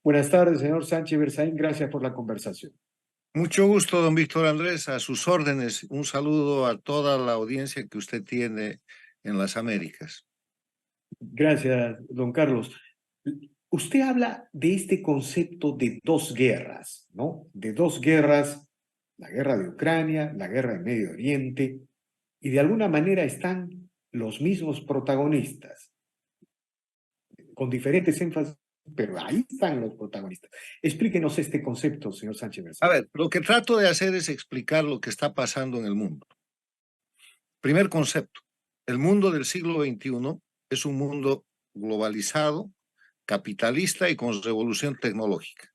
Buenas tardes, señor Sánchez Berzaín. Gracias por la conversación. Mucho gusto, don Víctor Andrés, a sus órdenes. Un saludo a toda la audiencia que usted tiene en las Américas. Gracias, don Carlos. Usted habla de este concepto de dos guerras, ¿no? De dos guerras, la guerra de Ucrania, la guerra del Medio Oriente, y de alguna manera están los mismos protagonistas, con diferentes énfasis, pero ahí están los protagonistas. Explíquenos este concepto, señor Sánchez A Berzaín. ver, lo que trato de hacer es explicar lo que está pasando en el mundo. Primer concepto, el mundo del siglo XXI es un mundo globalizado, capitalista y con revolución tecnológica.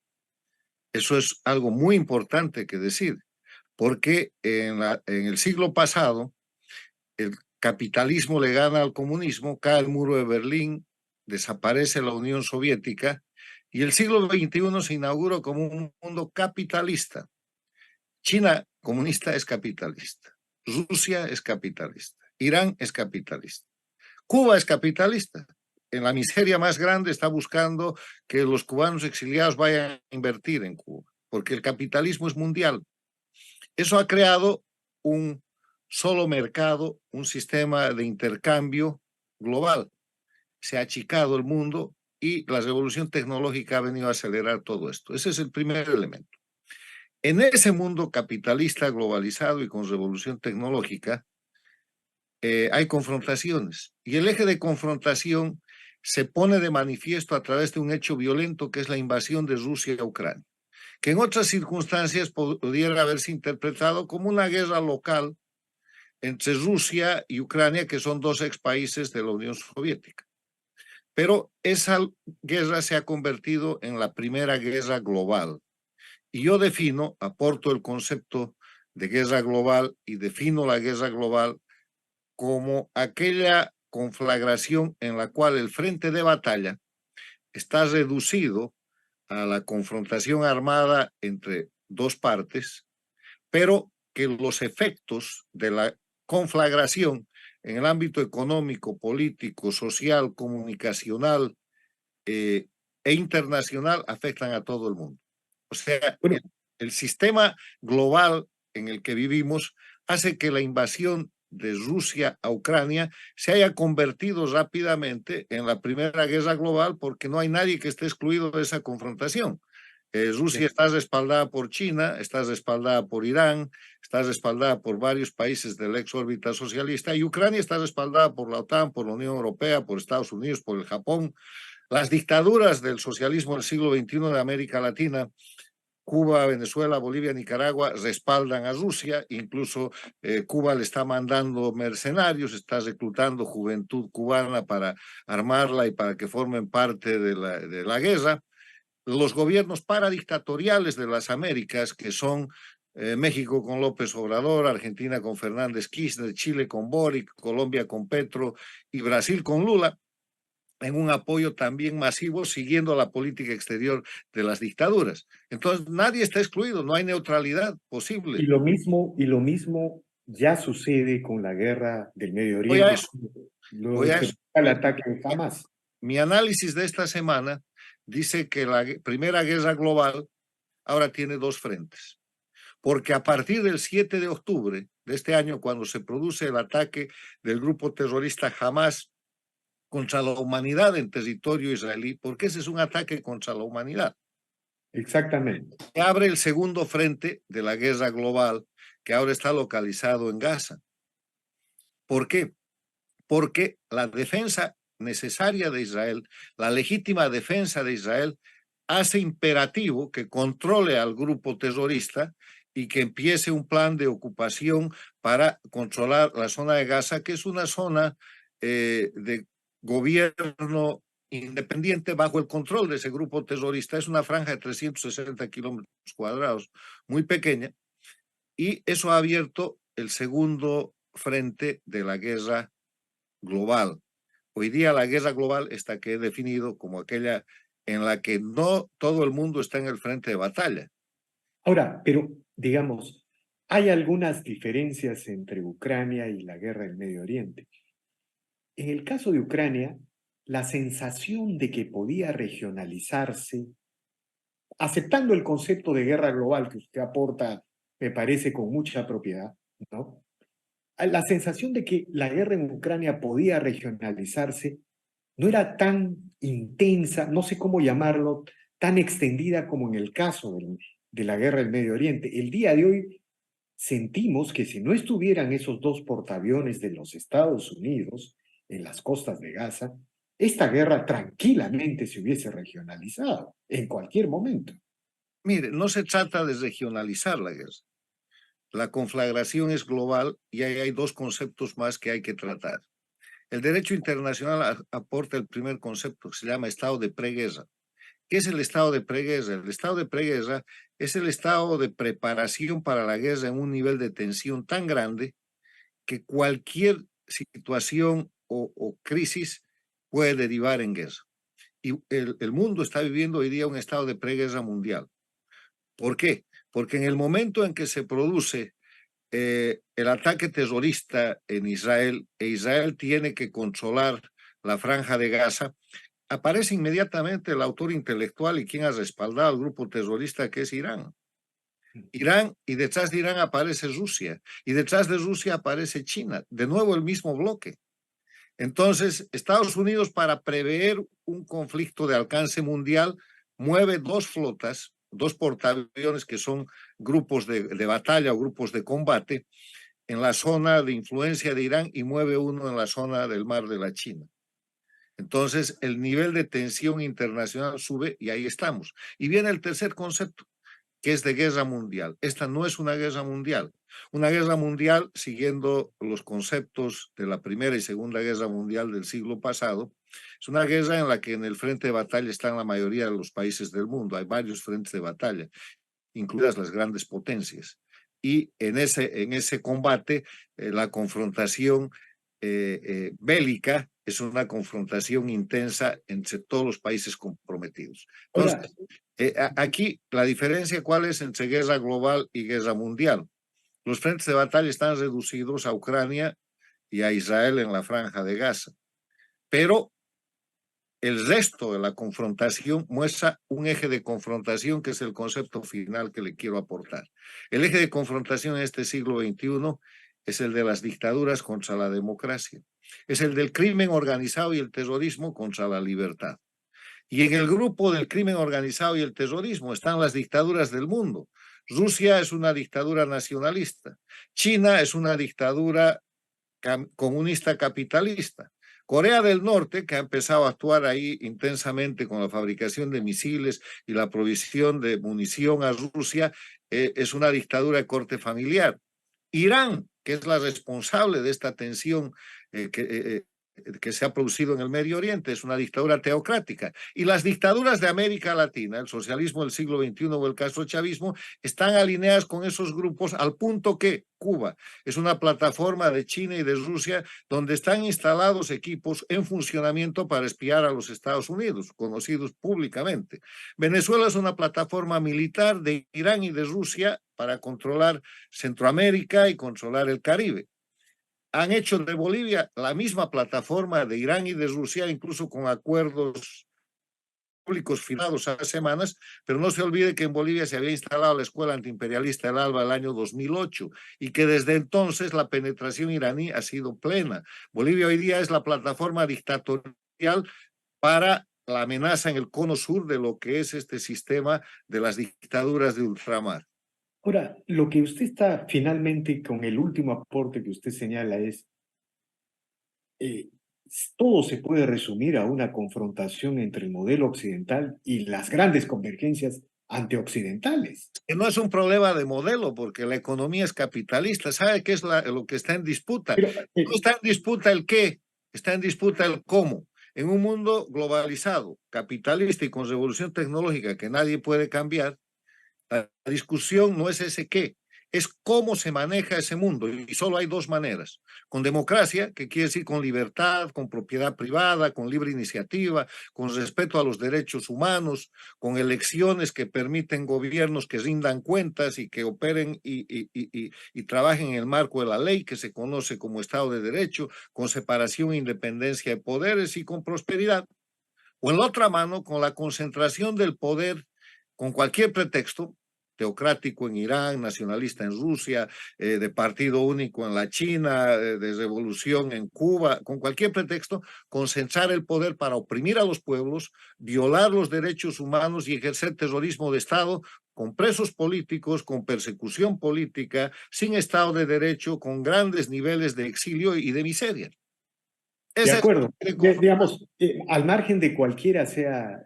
Eso es algo muy importante que decir, porque en el siglo pasado el capitalismo le gana al comunismo, cae el muro de Berlín, desaparece la Unión Soviética y el siglo XXI se inaugura como un mundo capitalista. China comunista es capitalista, Rusia es capitalista, Irán es capitalista, Cuba es capitalista. En la miseria más grande está buscando que los cubanos exiliados vayan a invertir en Cuba, porque el capitalismo es mundial. Eso ha creado un solo mercado, un sistema de intercambio global. Se ha achicado el mundo y la revolución tecnológica ha venido a acelerar todo esto. Ese es el primer elemento. En ese mundo capitalista globalizado y con revolución tecnológica hay confrontaciones y el eje de confrontación se pone de manifiesto a través de un hecho violento que es la invasión de Rusia a Ucrania, que en otras circunstancias pudiera haberse interpretado como una guerra local entre Rusia y Ucrania, que son dos ex países de la Unión Soviética. Pero esa guerra se ha convertido en la primera guerra global. Y yo aporto el concepto de guerra global y defino la guerra global como aquella conflagración en la cual el frente de batalla está reducido a la confrontación armada entre dos partes, pero que los efectos de la conflagración en el ámbito económico, político, social, comunicacional e internacional afectan a todo el mundo. O sea, Bueno, el sistema global en el que vivimos hace que la invasión de Rusia a Ucrania se haya convertido rápidamente en la primera guerra global porque no hay nadie que esté excluido de esa confrontación. Rusia está respaldada por China, está respaldada por Irán, está respaldada por varios países de la ex órbita socialista y Ucrania está respaldada por la OTAN, por la Unión Europea, por Estados Unidos, por el Japón. Las dictaduras del socialismo del siglo XXI de América Latina, Cuba, Venezuela, Bolivia, Nicaragua, respaldan a Rusia, incluso Cuba le está mandando mercenarios, está reclutando juventud cubana para armarla y para que formen parte de la guerra. Los gobiernos paradictatoriales de las Américas, que son México con López Obrador, Argentina con Fernández Kirchner, Chile con Boric, Colombia con Petro y Brasil con Lula, en un apoyo también masivo siguiendo la política exterior de las dictaduras. Entonces, nadie está excluido, no hay neutralidad posible. y lo mismo ya sucede con la guerra del Medio Voy a Oriente, eso, luego voy de a que eso. el ataque de Hamas. Mi análisis de esta semana dice que la primera guerra global ahora tiene dos frentes. Porque a partir del 7 de octubre de este año, cuando se produce el ataque del grupo terrorista Hamas contra la humanidad en territorio israelí, porque ese es un ataque contra la humanidad. Exactamente. Se abre el segundo frente de la guerra global, que ahora está localizado en Gaza. ¿Por qué? Porque la defensa necesaria de Israel, la legítima defensa de Israel, hace imperativo que controle al grupo terrorista y que empiece un plan de ocupación para controlar la zona de Gaza, que es una zona de gobierno independiente bajo el control de ese grupo terrorista. Es una franja de 360 kilómetros cuadrados, muy pequeña, y eso ha abierto el segundo frente de la guerra global. Hoy día la guerra global está que he definido como aquella en la que no todo el mundo está en el frente de batalla. Ahora, pero digamos, hay algunas diferencias entre Ucrania y la guerra del Medio Oriente. En el caso de Ucrania, la sensación de que podía regionalizarse aceptando el concepto de guerra global que usted aporta, me parece con mucha propiedad, ¿no? La sensación de que la guerra en Ucrania podía regionalizarse no era tan intensa, no sé cómo llamarlo, tan extendida como en el caso de la guerra del Medio Oriente. El día de hoy sentimos que si no estuvieran esos dos portaaviones de los Estados Unidos en las costas de Gaza, esta guerra tranquilamente se hubiese regionalizado en cualquier momento. Mire, no se trata de regionalizar la guerra. La conflagración es global y ahí hay dos conceptos más que hay que tratar. El derecho internacional aporta el primer concepto que se llama estado de preguerra. ¿Qué es el estado de preguerra? El estado de preguerra es el estado de preparación para la guerra en un nivel de tensión tan grande que cualquier situación o crisis puede derivar en guerra. Y el mundo está viviendo hoy día un estado de preguerra mundial. ¿Por qué? Porque en el momento en que se produce el ataque terrorista en Israel e Israel tiene que controlar la franja de Gaza, aparece inmediatamente el autor intelectual y quien ha respaldado al grupo terrorista que es Irán. Irán, y detrás de Irán aparece Rusia, y detrás de Rusia aparece China, de nuevo el mismo bloque. Entonces, Estados Unidos, para prever un conflicto de alcance mundial, mueve dos flotas, dos portaaviones que son grupos de batalla o grupos de combate en la zona de influencia de Irán y mueve uno en la zona del mar de la China. Entonces, el nivel de tensión internacional sube y ahí estamos. Y viene el tercer concepto, que es de guerra mundial. Esta no es una guerra mundial. Una guerra mundial, siguiendo los conceptos de la Primera y Segunda Guerra Mundial del siglo pasado, es una guerra en la que en el frente de batalla están la mayoría de los países del mundo. Hay varios frentes de batalla, incluidas las grandes potencias. Y en ese combate, la confrontación bélica es una confrontación intensa entre todos los países comprometidos. Entonces, aquí la diferencia, ¿cuál es entre guerra global y guerra mundial? Los frentes de batalla están reducidos a Ucrania y a Israel en la franja de Gaza, pero el resto de la confrontación muestra un eje de confrontación que es el concepto final que le quiero aportar. El eje de confrontación en este siglo XXI es el de las dictaduras contra la democracia, es el del crimen organizado y el terrorismo contra la libertad. Y en el grupo del crimen organizado y el terrorismo están las dictaduras del mundo. Rusia es una dictadura nacionalista, China es una dictadura comunista capitalista. Corea del Norte, que ha empezado a actuar ahí intensamente con la fabricación de misiles y la provisión de munición a Rusia, es una dictadura de corte familiar. Irán, que es la responsable de esta tensión que se ha producido en el Medio Oriente, es una dictadura teocrática. Y las dictaduras de América Latina, el socialismo del siglo XXI o el castrochavismo, están alineadas con esos grupos al punto que Cuba es una plataforma de China y de Rusia donde están instalados equipos en funcionamiento para espiar a los Estados Unidos, conocidos públicamente. Venezuela es una plataforma militar de Irán y de Rusia para controlar Centroamérica y controlar el Caribe. Han hecho de Bolivia la misma plataforma de Irán y de Rusia, incluso con acuerdos públicos firmados hace semanas, pero no se olvide que en Bolivia se había instalado la escuela antiimperialista del ALBA el año 2008 y que desde entonces la penetración iraní ha sido plena. Bolivia hoy día es la plataforma dictatorial para la amenaza en el cono sur de lo que es este sistema de las dictaduras de ultramar. Ahora, lo que usted está finalmente con el último aporte que usted señala es, todo se puede resumir a una confrontación entre el modelo occidental y las grandes convergencias antioccidentales. Que no es un problema de modelo, porque la economía es capitalista. ¿Sabe qué es lo que está en disputa? Pero, No está en disputa el qué, está en disputa el cómo. En un mundo globalizado, capitalista y con revolución tecnológica que nadie puede cambiar, la discusión no es ese qué, es cómo se maneja ese mundo. Y solo hay dos maneras. Con democracia, que quiere decir con libertad, con propiedad privada, con libre iniciativa, con respeto a los derechos humanos, con elecciones que permiten gobiernos que rindan cuentas y que operen y trabajen en el marco de la ley, que se conoce como Estado de Derecho, con separación e independencia de poderes y con prosperidad. O en la otra mano, con la concentración del poder con cualquier pretexto, teocrático en Irán, nacionalista en Rusia, de partido único en la China, de revolución en Cuba, con cualquier pretexto, concentrar el poder para oprimir a los pueblos, violar los derechos humanos y ejercer terrorismo de Estado con presos políticos, con persecución política, sin Estado de Derecho, con grandes niveles de exilio y de miseria. De Esa es acuerdo. Digamos, al margen de cualquiera sea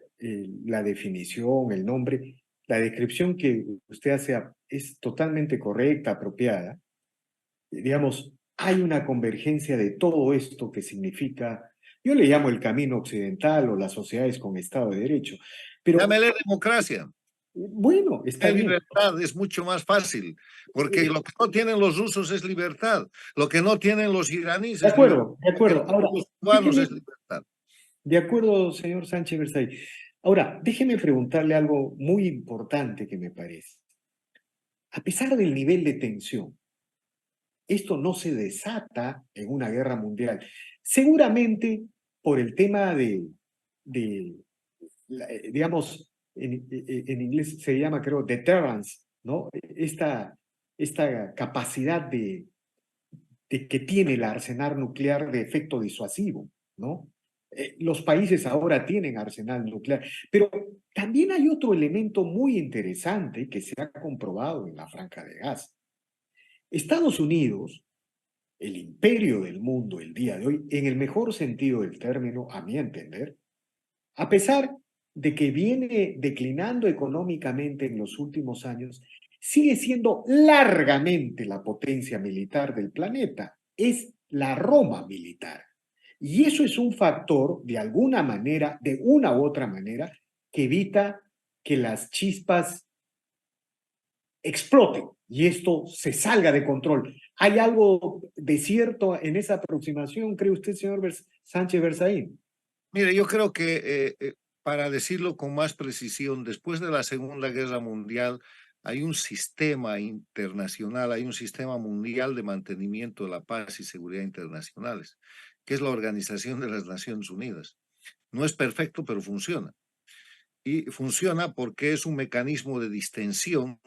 la definición, el nombre, la descripción que usted hace es totalmente correcta, apropiada. Digamos, hay una convergencia de todo esto que significa, yo le llamo el camino occidental o las sociedades con Estado de Derecho, pero llámele democracia. bueno, está Es bien. libertad, es mucho más fácil, porque lo que no tienen los rusos es libertad, lo que no tienen los iraníes De es libertad, acuerdo, de lo que no acuerdo. Ahora, tienen los cubanos déjeme, es libertad. de acuerdo, señor Sánchez Bersay. Ahora, déjeme preguntarle algo muy importante que me parece. A pesar del nivel de tensión, esto no se desata en una guerra mundial. Seguramente por el tema de digamos, en inglés se llama, creo, deterrence, ¿no? Esta capacidad de que tiene el arsenal nuclear de efecto disuasivo, ¿no? Los países ahora tienen arsenal nuclear, pero también hay otro elemento muy interesante que se ha comprobado en la Franja de Gaza. Estados Unidos, el imperio del mundo el día de hoy, en el mejor sentido del término, a mi entender, a pesar de que viene declinando económicamente en los últimos años, sigue siendo largamente la potencia militar del planeta. Es la Roma militar. Y eso es un factor, de alguna manera, de una u otra manera, que evita que las chispas exploten y esto se salga de control. ¿Hay algo de cierto en esa aproximación, cree usted, señor Sánchez Berzaín? Mire, yo creo que, para decirlo con más precisión, después de la Segunda Guerra Mundial hay un sistema internacional, hay un sistema mundial de mantenimiento de la paz y seguridad internacionales, que es la Organización de las Naciones Unidas. No es perfecto, pero funciona. Y funciona porque es un mecanismo de distensión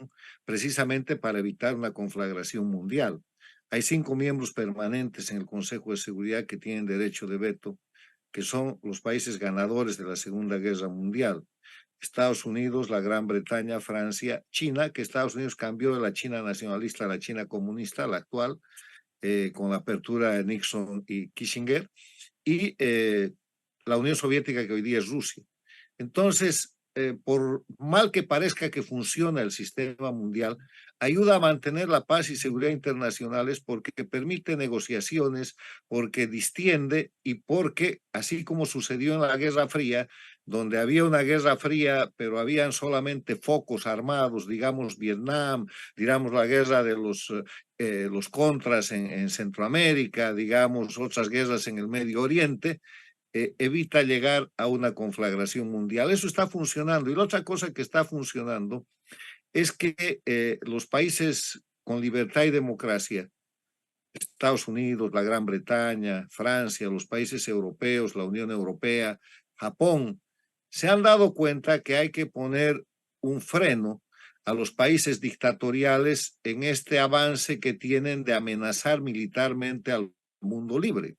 precisamente para evitar una conflagración mundial. Hay 5 miembros permanentes en el Consejo de Seguridad que tienen derecho de veto, que son los países ganadores de la Segunda Guerra Mundial. Estados Unidos, la Gran Bretaña, Francia, China, que Estados Unidos cambió de la China nacionalista a la China comunista, la actual, con la apertura de Nixon y Kissinger, y la Unión Soviética, que hoy día es Rusia. Entonces, por mal que parezca que funciona el sistema mundial, ayuda a mantener la paz y seguridad internacionales porque permite negociaciones, porque distiende y porque, así como sucedió en la Guerra Fría, donde había una guerra fría, pero habían solamente focos armados, digamos Vietnam, digamos la guerra de los contras en Centroamérica, digamos otras guerras en el Medio Oriente, evita llegar a una conflagración mundial. Eso está funcionando. Y la otra cosa que está funcionando es que los países con libertad y democracia, Estados Unidos, la Gran Bretaña, Francia, los países europeos, la Unión Europea, Japón, se han dado cuenta que hay que poner un freno a los países dictatoriales en este avance que tienen de amenazar militarmente al mundo libre.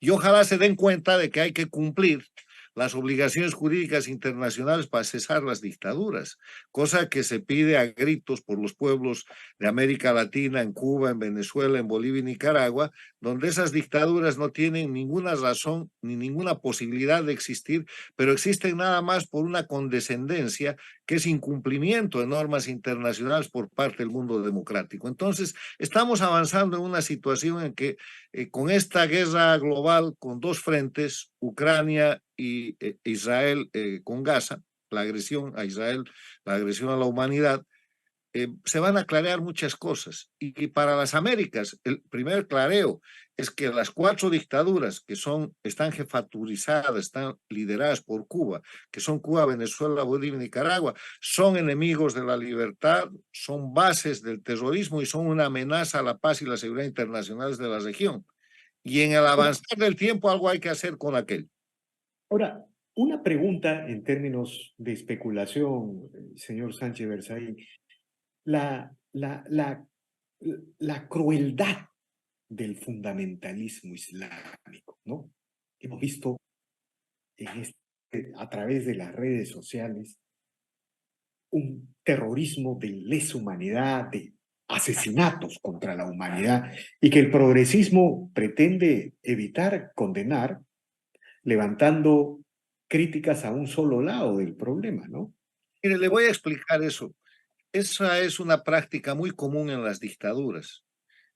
Y ojalá se den cuenta de que hay que cumplir las obligaciones jurídicas internacionales para cesar las dictaduras, cosa que se pide a gritos por los pueblos de América Latina, en Cuba, en Venezuela, en Bolivia y Nicaragua, donde esas dictaduras no tienen ninguna razón ni ninguna posibilidad de existir, pero existen nada más por una condescendencia que es incumplimiento de normas internacionales por parte del mundo democrático. Entonces, estamos avanzando en una situación en que con esta guerra global, con 2 frentes, Ucrania y Israel con Gaza, la agresión a Israel, la agresión a la humanidad, se van a clarear muchas cosas. Y para las Américas, el primer clareo es que las 4 dictaduras que están jefaturizadas, están lideradas por Cuba, que son Cuba, Venezuela, Bolivia y Nicaragua, son enemigos de la libertad, son bases del terrorismo y son una amenaza a la paz y la seguridad internacionales de la región. Y en el avanzar del tiempo algo hay que hacer con aquel. Ahora, una pregunta en términos de especulación, señor Sánchez Bersahí, la, la, la, la crueldad del fundamentalismo islámico, ¿no? Hemos visto a través de las redes sociales un terrorismo de lesa humanidad, de asesinatos contra la humanidad, y que el progresismo pretende evitar, condenar, levantando críticas a un solo lado del problema, ¿no? Mire, le voy a explicar eso. Esa es una práctica muy común en las dictaduras.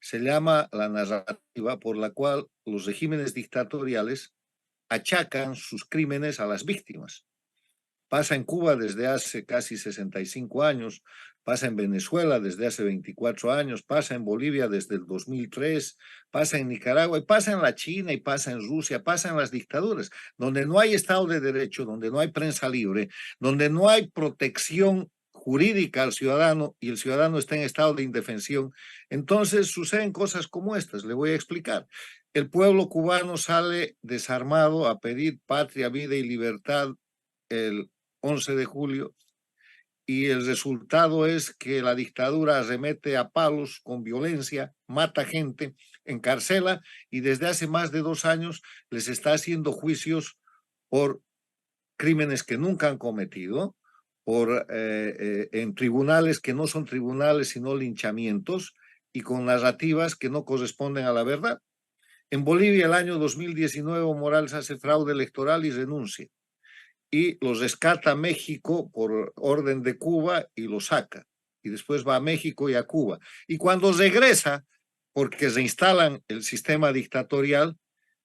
Se llama la narrativa por la cual los regímenes dictatoriales achacan sus crímenes a las víctimas. Pasa en Cuba desde hace casi 65 años, pasa en Venezuela desde hace 24 años, pasa en Bolivia desde el 2003, pasa en Nicaragua, y pasa en la China, y pasa en Rusia, pasa en las dictaduras, donde no hay Estado de Derecho, donde no hay prensa libre, donde no hay protección jurídica al ciudadano y el ciudadano está en estado de indefensión. Entonces suceden cosas como estas. Le voy a explicar. El pueblo cubano sale desarmado a pedir patria, vida y libertad el 11 de julio, y el resultado es que la dictadura arremete a palos con violencia, mata gente, encarcela, y desde hace más de 2 años les está haciendo juicios por crímenes que nunca han cometido, en tribunales que no son tribunales sino linchamientos, y con narrativas que no corresponden a la verdad. En Bolivia, el año 2019, Morales hace fraude electoral y renuncia, y los rescata México por orden de Cuba y lo saca. Y después va a México y a Cuba. Y cuando regresa, porque reinstalan el sistema dictatorial,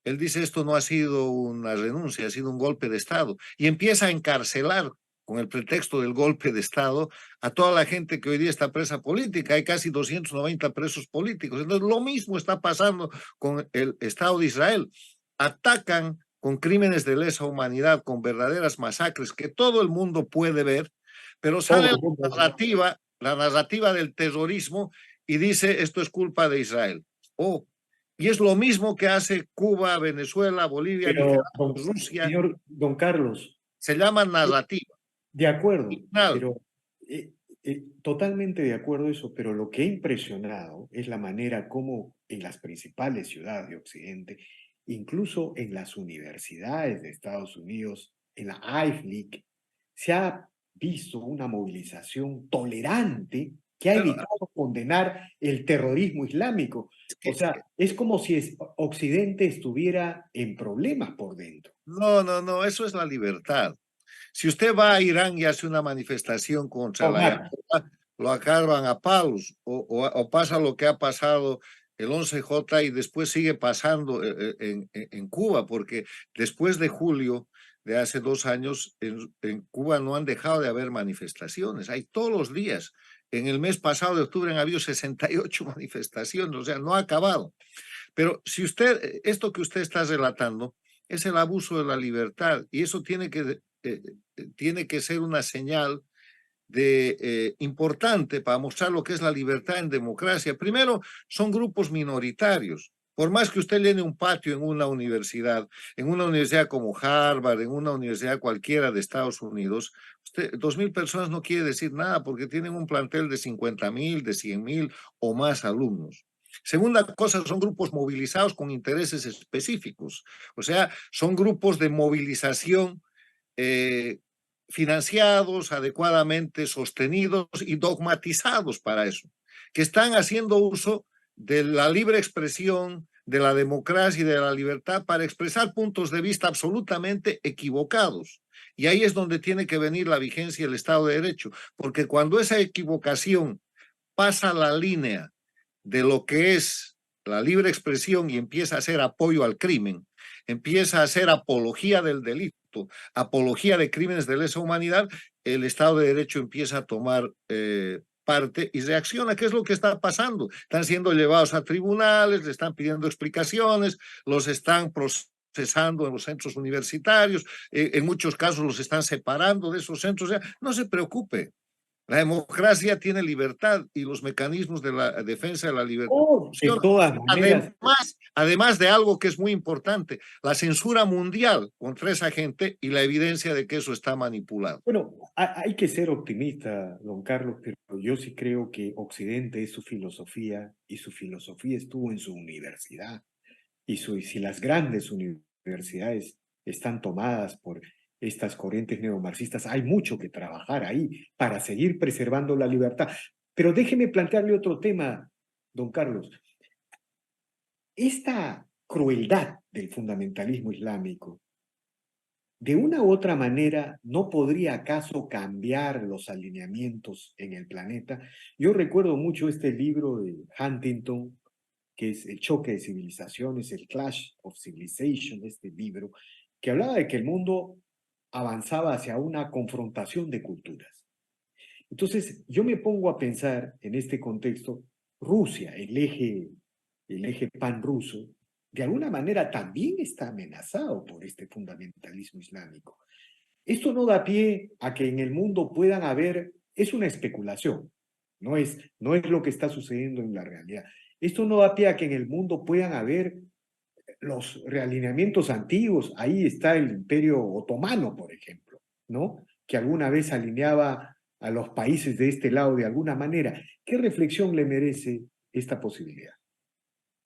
él dice: esto no ha sido una renuncia, ha sido un golpe de Estado. Y empieza a encarcelar, con el pretexto del golpe de Estado, a toda la gente que hoy día está presa política. Hay casi 290 presos políticos. Entonces, lo mismo está pasando con el Estado de Israel. Atacan con crímenes de lesa humanidad, con verdaderas masacres que todo el mundo puede ver, pero sale la narrativa del terrorismo y dice: esto es culpa de Israel. Oh, y es lo mismo que hace Cuba, Venezuela, Bolivia, Pero, Nicaragua, Rusia. señor don Carlos, Se llama narrativa. de acuerdo, Final. pero totalmente de acuerdo eso, pero lo que ha impresionado es la manera como en las principales ciudades de Occidente, incluso en las universidades de Estados Unidos, en la Ivy League, se ha visto una movilización tolerante que ha Pero, evitado condenar el terrorismo islámico. es O que, sea, es como si Occidente estuviera en problemas por dentro. no, eso es la libertad. Si usted va a Irán y hace una manifestación contra No, la nada. ayatolá, lo acaban a palos, o pasa lo que ha pasado el 11J y después sigue pasando en Cuba, porque después de julio de hace 2 años, en Cuba no han dejado de haber manifestaciones, hay todos los días. En el mes pasado de octubre han habido 68 manifestaciones, o sea, no ha acabado. Pero si usted, esto que usted está relatando es el abuso de la libertad, y eso tiene que ser una señal importante para mostrar lo que es la libertad en democracia. Primero, son grupos minoritarios. Por más que usted llene un patio en una universidad como Harvard, en una universidad cualquiera de Estados Unidos, 2,000 personas no quiere decir nada, porque tienen un plantel de 50,000, de 100,000 o más alumnos. Segunda cosa, son grupos movilizados con intereses específicos. O sea, son grupos de movilización financiados, adecuadamente sostenidos y dogmatizados para eso, que están haciendo uso de la libre expresión, de la democracia y de la libertad para expresar puntos de vista absolutamente equivocados. Y ahí es donde tiene que venir la vigencia del Estado de Derecho, porque cuando esa equivocación pasa la línea de lo que es la libre expresión y empieza a ser apoyo al crimen, empieza a ser apología del delito, apología de crímenes de lesa humanidad, el Estado de Derecho empieza a tomar parte y reacciona. ¿Qué es lo que está pasando? Están siendo llevados a tribunales, le están pidiendo explicaciones, los están procesando en los centros universitarios, en muchos casos los están separando de esos centros. O sea, no se preocupe. La democracia tiene libertad y los mecanismos de la defensa de la libertad O de funcionan. todas maneras, Además de algo que es muy importante, la censura mundial contra esa gente y la evidencia de que eso está manipulado. Bueno, hay que ser optimista, don Carlos, pero yo sí creo que Occidente es su filosofía y su filosofía estuvo en su universidad. Y si las grandes universidades están tomadas por estas corrientes neomarxistas, hay mucho que trabajar ahí para seguir preservando la libertad. Pero déjeme plantearle otro tema, don Carlos. Esta crueldad del fundamentalismo islámico, de una u otra manera, ¿no podría acaso cambiar los alineamientos en el planeta? Yo recuerdo mucho este libro de Huntington, que es El choque de civilizaciones, el Clash of Civilization, este libro, que hablaba de que el mundo avanzaba hacia una confrontación de culturas. Entonces, yo me pongo a pensar en este contexto, Rusia, el eje pan-ruso, de alguna manera también está amenazado por este fundamentalismo islámico. Esto no da pie a que en el mundo puedan haber, es una especulación, no es lo que está sucediendo en la realidad. Esto no da pie a que en el mundo puedan haber los realineamientos antiguos. Ahí está el Imperio Otomano, por ejemplo, ¿no? Que alguna vez alineaba a los países de este lado de alguna manera. ¿Qué reflexión le merece esta posibilidad?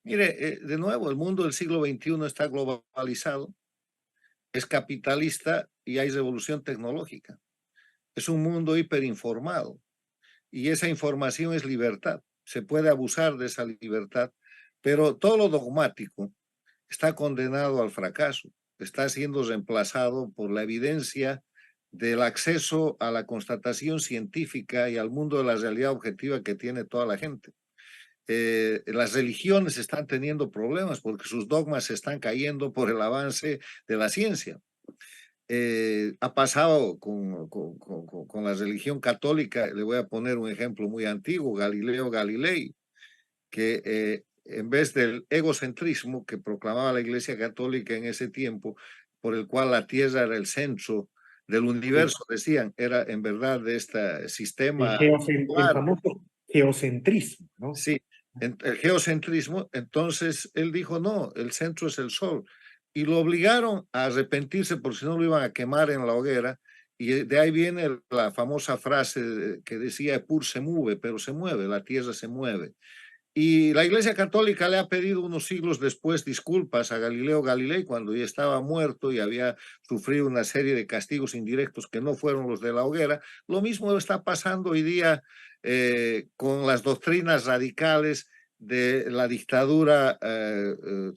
Mire, de nuevo, el mundo del siglo XXI está globalizado, es capitalista y hay revolución tecnológica. Es un mundo hiperinformado y esa información es libertad. Se puede abusar de esa libertad, pero todo lo dogmático está condenado al fracaso, está siendo reemplazado por la evidencia del acceso a la constatación científica y al mundo de la realidad objetiva que tiene toda la gente. Las religiones están teniendo problemas porque sus dogmas se están cayendo por el avance de la ciencia. Ha pasado con la religión católica. Le voy a poner un ejemplo muy antiguo, Galileo Galilei, que en vez del egocentrismo que proclamaba la Iglesia Católica en ese tiempo, por el cual la Tierra era el centro del universo, decían, era en verdad de este sistema El solar. famoso geocentrismo, ¿no? Sí, el geocentrismo, entonces él dijo, no, el centro es el sol. Y lo obligaron a arrepentirse porque si no lo iban a quemar en la hoguera. Y de ahí viene la famosa frase que decía, Pur se mueve, pero se mueve, la tierra se mueve. Y la Iglesia Católica le ha pedido unos siglos después disculpas a Galileo Galilei cuando ya estaba muerto y había sufrido una serie de castigos indirectos que no fueron los de la hoguera. Lo mismo está pasando hoy día con las doctrinas radicales de la dictadura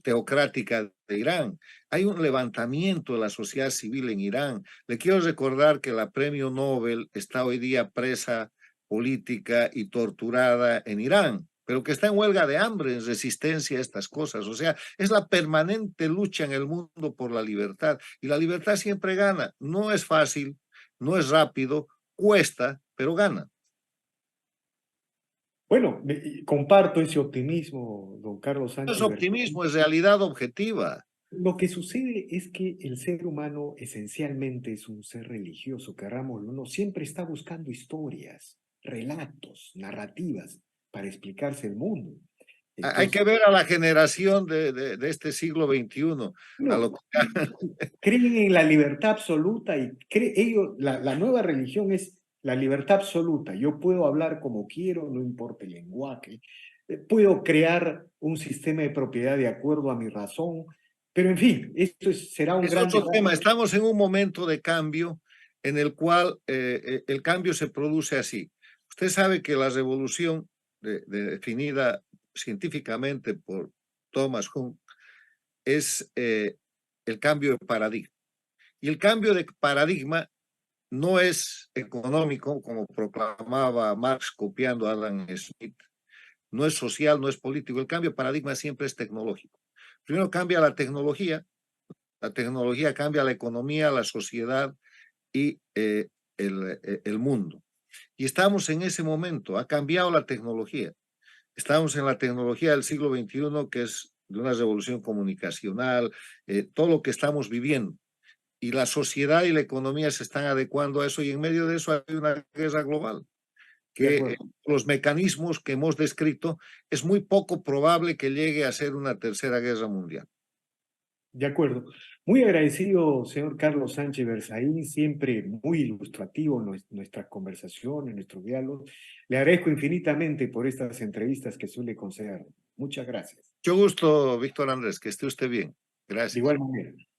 teocrática de Irán. Hay un levantamiento de la sociedad civil en Irán. Le quiero recordar que la premio Nobel está hoy día presa política y torturada en Irán, pero que está en huelga de hambre, en resistencia a estas cosas. O sea, es la permanente lucha en el mundo por la libertad. Y la libertad siempre gana. No es fácil, no es rápido, cuesta, pero gana. Bueno, comparto ese optimismo, don Carlos No es Sánchez Bertrand. optimismo, es realidad objetiva. Lo que sucede es que el ser humano esencialmente es un ser religioso, querrámoslo o no, siempre está buscando historias, relatos, narrativas para explicarse el mundo. Hay Entonces, que ver a la generación de este siglo XXI, a no, lo que creen en la libertad absoluta y ellos, la nueva religión es la libertad absoluta. Yo puedo hablar como quiero, no importa el lenguaje, puedo crear un sistema de propiedad de acuerdo a mi razón, pero en fin, será un es gran otro tema. debate. Estamos en un momento de cambio en el cual el cambio se produce así. Usted sabe que la revolución definida científicamente por Thomas Kuhn es el cambio de paradigma. Y el cambio de paradigma no es económico, como proclamaba Marx copiando a Adam Smith, no es social, no es político. El cambio de paradigma siempre es tecnológico. Primero cambia la tecnología cambia la economía, la sociedad y el mundo. Y estamos en ese momento, ha cambiado la tecnología. Estamos en la tecnología del siglo XXI, que es de una revolución comunicacional, todo lo que estamos viviendo. Y la sociedad y la economía se están adecuando a eso y en medio de eso hay una guerra global. que acuerdo. los mecanismos que hemos descrito, es muy poco probable que llegue a ser una tercera guerra mundial. De acuerdo. Muy agradecido, señor Carlos Sánchez Berzaín, siempre muy ilustrativo en nuestras conversaciones, nuestros diálogos. Le agradezco infinitamente por estas entrevistas que suele conceder. Muchas gracias. Mucho gusto, Víctor Andrés, que esté usted bien. De Gracias. igual manera.